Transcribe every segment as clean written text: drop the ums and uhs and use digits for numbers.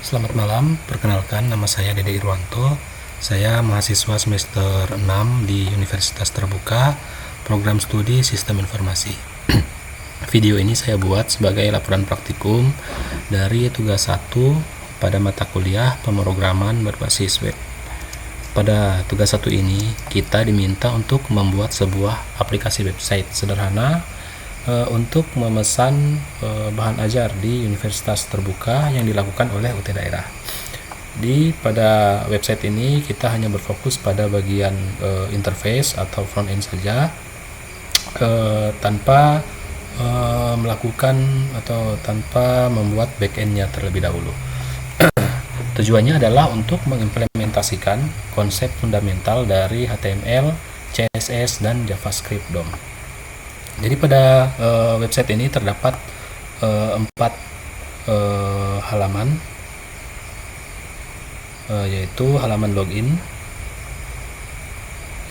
Selamat malam, perkenalkan nama saya Dede Irwanto. Saya mahasiswa semester 6 di Universitas Terbuka, program studi Sistem Informasi. Video ini saya buat sebagai laporan praktikum dari tugas 1 pada mata kuliah pemrograman berbasis web. Pada tugas 1 ini, kita diminta untuk membuat sebuah aplikasi website sederhana untuk memesan bahan ajar di Universitas Terbuka yang dilakukan oleh UT Daerah. Pada website ini kita hanya berfokus pada bagian interface atau front end saja, tanpa melakukan atau tanpa membuat back end-nya terlebih dahulu. Tujuannya adalah untuk mengimplementasikan konsep fundamental dari HTML, CSS, dan JavaScript DOM. Jadi pada website ini terdapat 4 halaman, yaitu halaman login,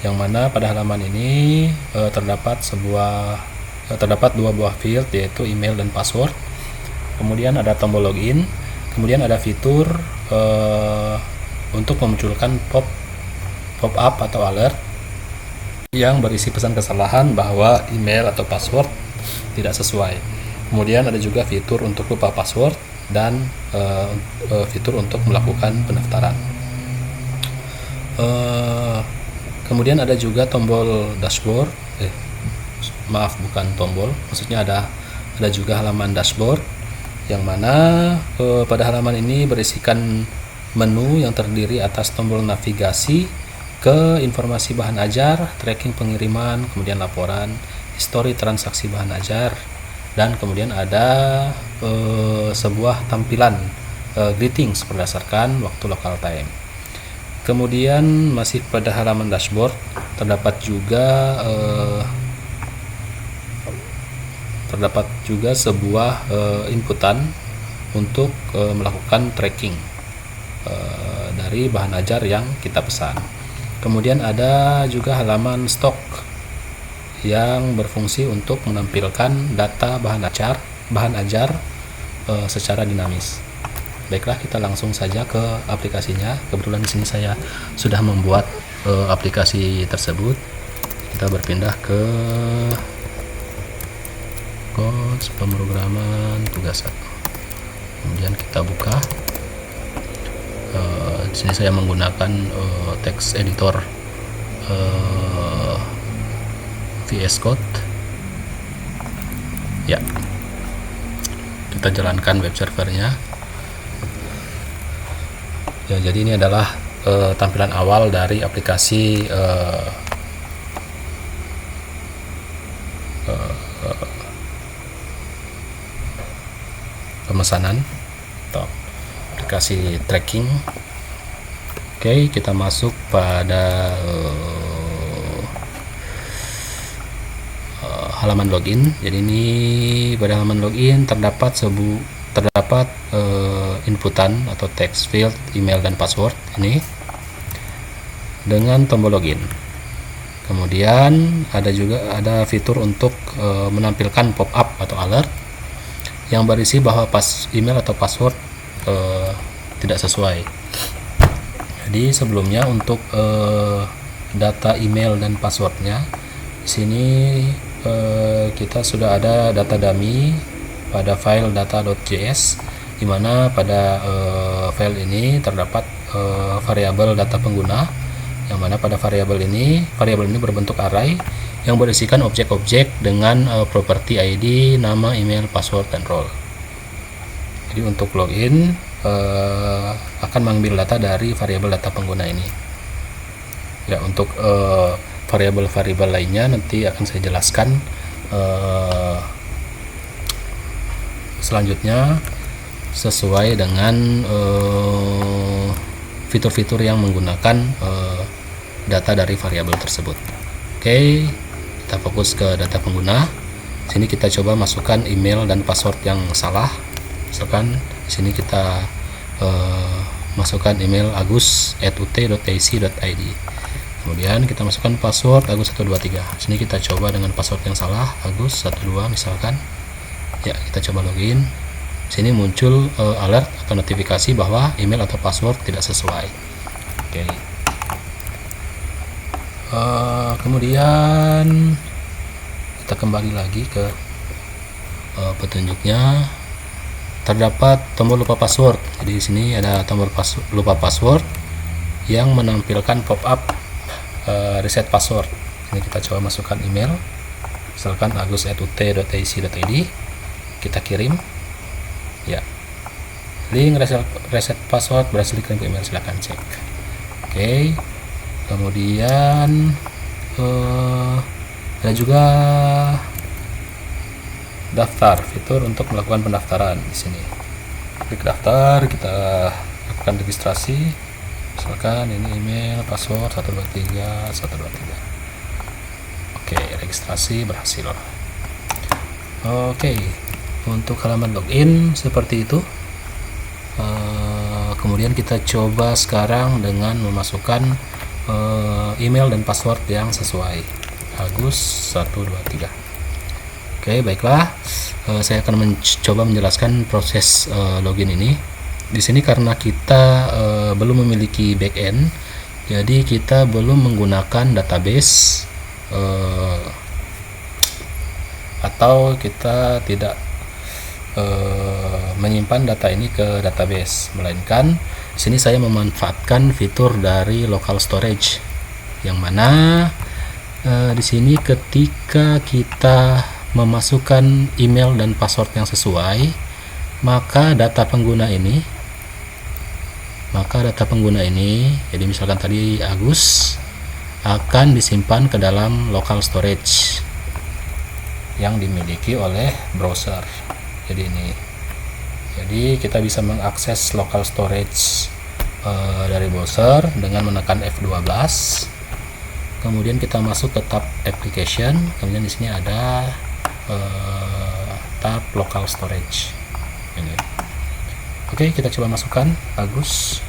yang mana pada halaman ini terdapat dua buah field, yaitu email dan password. Kemudian ada tombol login, kemudian ada fitur untuk memunculkan pop-up atau alert yang berisi pesan kesalahan bahwa email atau password tidak sesuai. Kemudian ada juga fitur untuk lupa password dan fitur untuk melakukan pendaftaran. Kemudian ada juga tombol dashboard. Maksudnya ada juga halaman dashboard, yang mana pada halaman ini berisikan menu yang terdiri atas tombol navigasi ke informasi bahan ajar, tracking pengiriman, kemudian laporan, histori transaksi bahan ajar, dan kemudian ada sebuah tampilan greetings berdasarkan waktu local time. Kemudian masih pada halaman dashboard terdapat juga sebuah inputan untuk melakukan tracking dari bahan ajar yang kita pesan. Kemudian ada juga halaman stok yang berfungsi untuk menampilkan data bahan ajar secara dinamis. Baiklah, kita langsung saja ke aplikasinya. Kebetulan di sini saya sudah membuat aplikasi tersebut. Kita berpindah ke Codes pemrograman tugas 1. Kemudian kita buka. Di sini saya menggunakan text editor VS Code. Ya, kita jalankan web servernya. Ya, jadi ini adalah tampilan awal dari aplikasi pemesanan atau aplikasi tracking. Oke, kita masuk pada halaman login. Jadi ini pada halaman login terdapat inputan atau text field email dan password ini dengan tombol login. Kemudian ada fitur untuk menampilkan pop-up atau alert yang berisi bahwa email atau password tidak sesuai. Jadi sebelumnya untuk data email dan passwordnya, di sini kita sudah ada data dummy pada file data.js, di mana pada file ini terdapat variabel data pengguna, yang mana pada variabel ini berbentuk array yang berisikan objek-objek dengan properti ID, nama, email, password, dan role. Jadi untuk login akan mengambil data dari variabel data pengguna ini. Ya, untuk variabel-variabel lainnya nanti akan saya jelaskan selanjutnya sesuai dengan fitur-fitur yang menggunakan data dari variabel tersebut. Oke, kita fokus ke data pengguna. Sini kita coba masukkan email dan password yang salah. Misalkan di sini kita masukkan email agus@ut.ac.id. Kemudian kita masukkan password agus123. Sini kita coba dengan password yang salah, agus12 misalkan. Ya, kita coba login. sini muncul alert atau notifikasi bahwa email atau password tidak sesuai. Oke. Kemudian kita kembali lagi ke petunjuknya. Terdapat tombol lupa password. Jadi di sini ada tombol lupa password yang menampilkan pop-up reset password. Ini kita coba masukkan email, misalkan agus@ut.ac.id, kita kirim. Ya, link reset password berhasil dikirim ke email, silahkan cek. Oke. Kemudian ada juga daftar, fitur untuk melakukan pendaftaran. Di sini klik daftar, kita lakukan registrasi, misalkan ini email password 123 Oke, registrasi berhasil. Oke, untuk halaman login seperti itu. Kemudian kita coba sekarang dengan memasukkan email dan password yang sesuai. Agus 123. Oke, baiklah. Saya akan mencoba menjelaskan proses login ini. Di sini karena kita belum memiliki backend, jadi kita belum menggunakan database atau kita tidak menyimpan data ini ke database, melainkan di sini saya memanfaatkan fitur dari local storage, yang mana di sini ketika kita memasukkan email dan password yang sesuai, maka data pengguna ini, jadi misalkan tadi Agus, akan disimpan ke dalam local storage yang dimiliki oleh browser. Jadi kita bisa mengakses local storage dari browser dengan menekan F12. Kemudian kita masuk ke tab application. Kemudian di sini ada tab local storage. Ini. Oke, kita coba masukkan Agus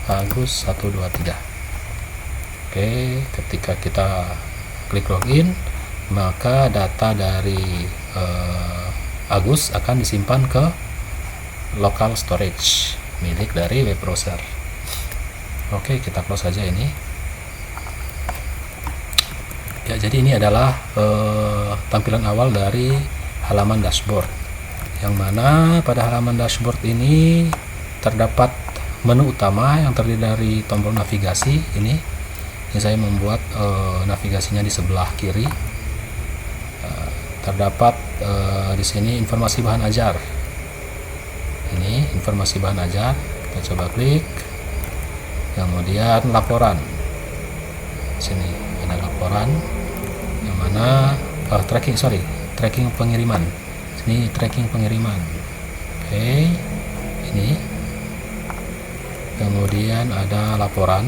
123. Oke, ketika kita klik login, maka data dari Agus akan disimpan ke local storage milik dari web browser. Oke, kita close saja ini. Ya, jadi ini adalah tampilan awal dari halaman dashboard, yang mana pada halaman dashboard ini terdapat menu utama yang terdiri dari tombol navigasi ini. Ini saya membuat navigasinya di sebelah kiri. Terdapat di sini informasi bahan ajar. Ini informasi bahan ajar, kita coba klik. Kemudian laporan. Sini ada laporan, yang mana tracking pengiriman. Sini tracking pengiriman. Oke, ini. Kemudian ada laporan,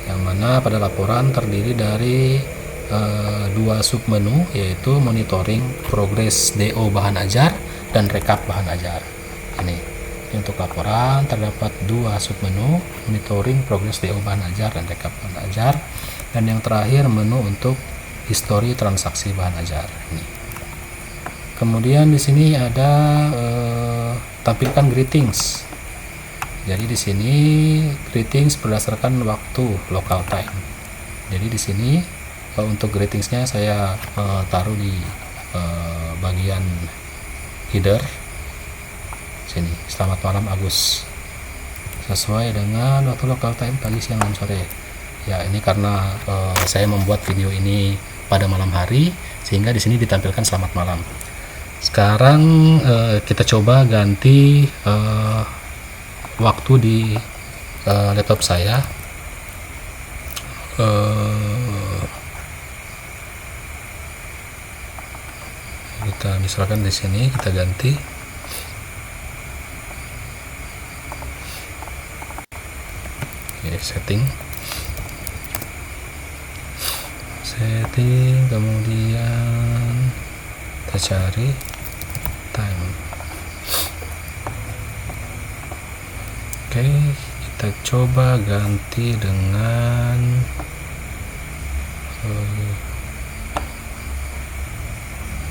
yang mana pada laporan terdiri dari dua submenu, yaitu monitoring progres DO bahan ajar dan rekap bahan ajar. Ini untuk laporan terdapat dua submenu, monitoring progres DO bahan ajar dan rekap bahan ajar, dan yang terakhir menu untuk histori transaksi bahan ajar. Ini. Kemudian di sini ada tampilkan greetings. Jadi di sini greetings berdasarkan waktu local time. Jadi di sini untuk greetingsnya saya taruh di bagian header sini, selamat malam Agus, sesuai dengan waktu local time pagi, siang, dan sore. Ya, ini karena saya membuat video ini pada malam hari, sehingga di sini ditampilkan selamat malam. Sekarang kita coba ganti waktu di laptop saya. Kita misalkan di sini kita ganti setting, kemudian kita cari time. Oke, kita coba ganti dengan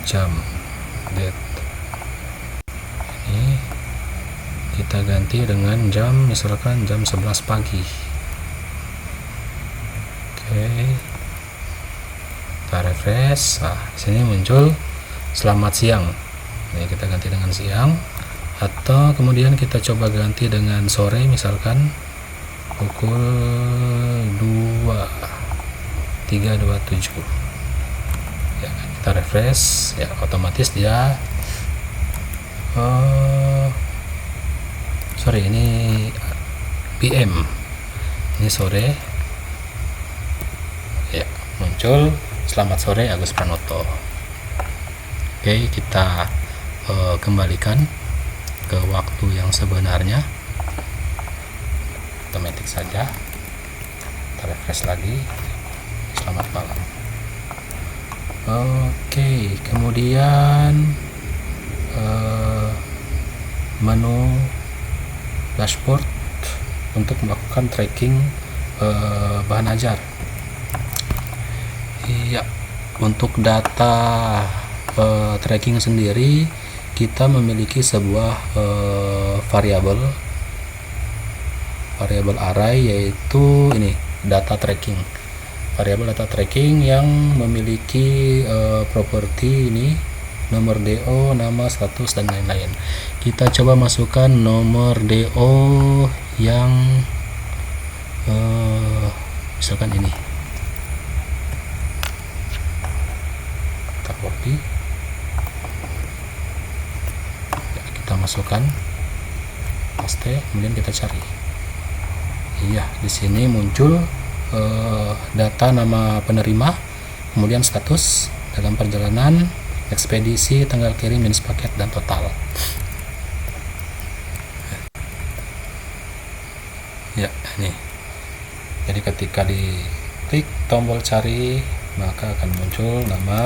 jam, date. Ini kita ganti dengan jam, misalkan jam 11 pagi. Oke, kita refresh. Nah, sini muncul selamat siang. Ini kita ganti dengan siang, atau kemudian kita coba ganti dengan sore, misalkan pukul 3:27. Ya, kita refresh, ya otomatis dia ini PM, ini sore. Ya, muncul selamat sore Agus Pranoto. Oke, kita kembalikan ke waktu yang sebenarnya, otomatis saja. Kita refresh lagi, selamat malam. Oke, kemudian menu dashboard untuk melakukan tracking bahan ajar. Iya, untuk data tracking sendiri kita memiliki sebuah variabel array, yaitu ini data tracking, variabel data tracking yang memiliki properti ini nomor DO, nama, status, dan lain-lain. Kita coba masukkan nomor DO yang misalkan ini, kita copy, ya, kita masukkan, paste, kemudian kita cari. Iya, di sini muncul data nama penerima, kemudian status, dalam perjalanan, ekspedisi, tanggal kirim, minus paket, dan total. Ya, ini. Jadi ketika diklik tombol cari, maka akan muncul nama,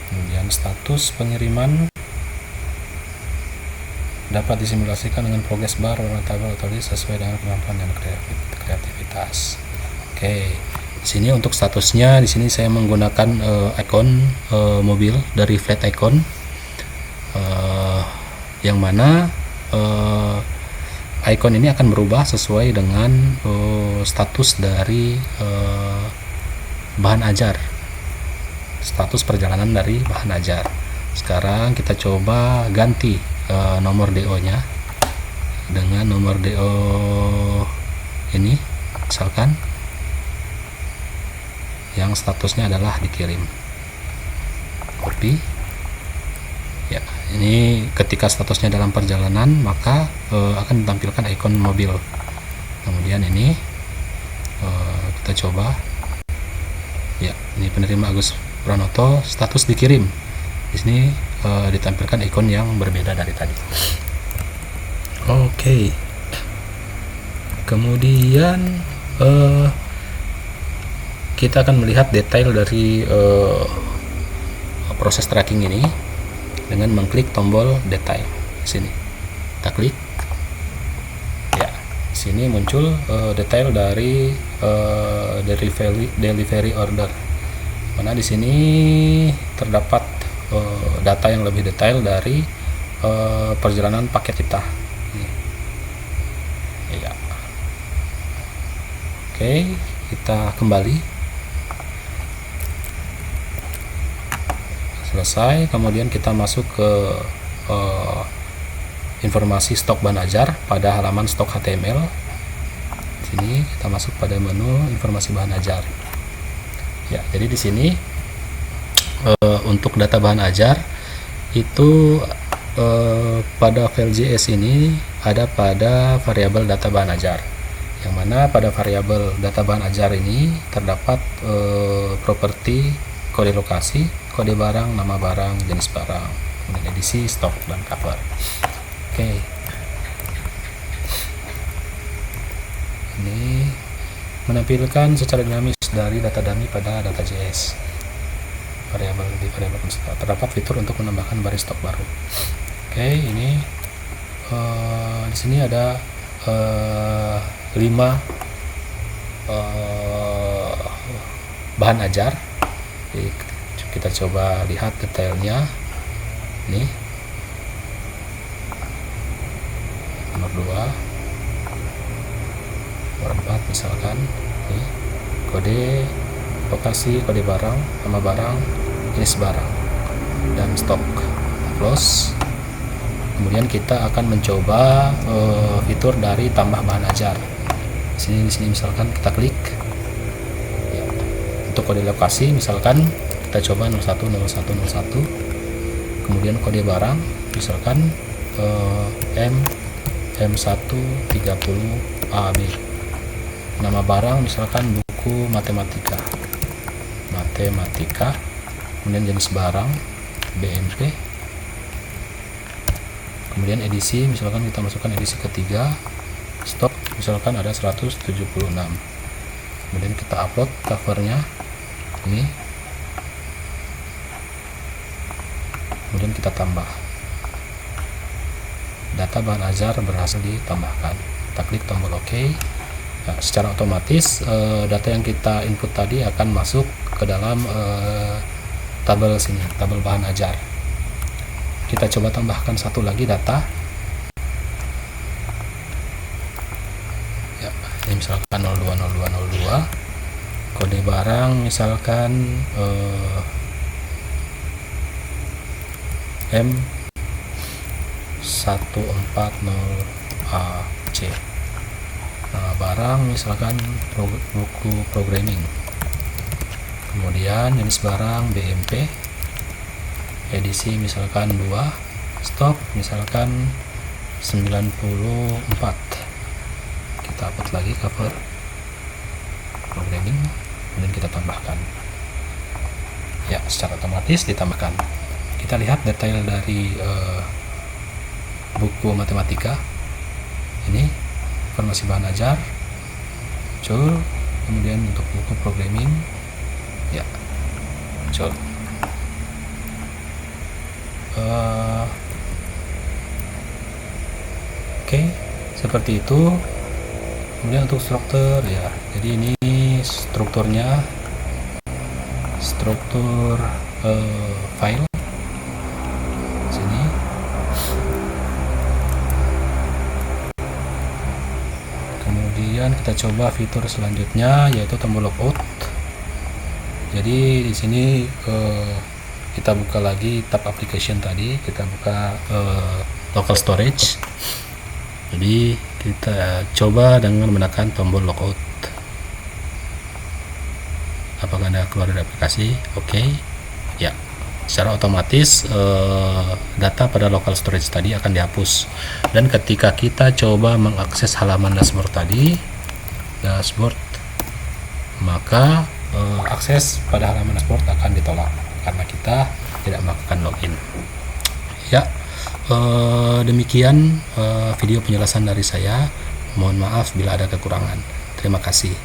kemudian status pengiriman, dapat disimulasikan dengan progress bar warna tabel otomatis sesuai dengan kemampuan dan kreativitas. Oke, di sini untuk statusnya, di sini saya menggunakan icon mobil dari flat icon, yang mana icon ini akan berubah sesuai dengan status dari bahan ajar, status perjalanan dari bahan ajar. Sekarang kita coba ganti nomor DO nya dengan nomor DO ini, misalkan yang statusnya adalah dikirim. Copy. Ya, ini ketika statusnya dalam perjalanan, maka akan ditampilkan ikon mobil. Kemudian ini kita coba. Ya, ini penerima Agus Pranoto, status dikirim. Di sini ditampilkan ikon yang berbeda dari tadi. Oke. Kemudian kita akan melihat detail dari proses tracking ini dengan mengklik tombol detail. Di sini kita klik. Ya, di sini muncul detail dari delivery order. Mana di sini terdapat data yang lebih detail dari perjalanan paket kita. Ya. Oke, kita kembali. Selesai, kemudian kita masuk ke informasi stok bahan ajar pada halaman stok HTML. Di sini kita masuk pada menu informasi bahan ajar. Ya, jadi di sini untuk data bahan ajar itu pada file JS ini ada pada variabel data bahan ajar, yang mana pada variabel data bahan ajar ini terdapat properti kode lokasi, kode barang, nama barang, jenis barang, kemudian edisi, stok, dan cover. Oke. Ini menampilkan secara dinamis dari data dummy pada data JS. Variabel terdapat fitur untuk menambahkan baris stok baru. Oke, ini di sini ada 5 bahan ajar Jadi, kita coba lihat detailnya. Ini nomor 2, nomor 4 misalkan. Ini kode lokasi, kode barang, nama barang, jenis barang, dan stok. Close. Kemudian kita akan mencoba fitur dari tambah bahan ajar. Di sini misalkan kita klik. Ya. Untuk kode lokasi misalkan kita coba 010101. Kemudian kode barang misalkan M130AB. Nama barang misalkan buku matematika. Kemudian jenis barang BMP. Kemudian edisi misalkan kita masukkan edisi ketiga. Stok misalkan ada 176. Kemudian kita upload covernya ini. Kemudian kita tambah. Data bahan ajar berhasil ditambahkan. Kita klik tombol OK. Nah, secara otomatis data yang kita input tadi akan masuk ke dalam tabel sini, tabel bahan ajar. Kita coba tambahkan satu lagi data. Ya, ini misalkan 020202. Kode barang misalkan M140AC. Nah, barang misalkan buku programming. Kemudian jenis barang BMP. Edisi misalkan 2. Stok misalkan 94. Kita upload lagi cover programming. Kemudian kita tambahkan. Ya, secara otomatis ditambahkan. Kita lihat detail dari buku matematika. Ini informasi bahan ajar muncul. Kemudian untuk buku programming ya muncul. Oke, seperti itu. Kemudian untuk struktur ya, jadi ini strukturnya, struktur file sini. Kemudian kita coba fitur selanjutnya yaitu tombol logout. Jadi di sini kita buka lagi tab application tadi, kita buka local storage. Jadi kita coba dengan menekan tombol logout. Apakah Anda keluar dari aplikasi? Oke. Ya, secara otomatis data pada local storage tadi akan dihapus. Dan ketika kita coba mengakses halaman dashboard tadi, maka akses pada halaman dashboard akan ditolak karena kita tidak melakukan login. Ya, demikian video penjelasan dari saya. Mohon maaf bila ada kekurangan. Terima kasih.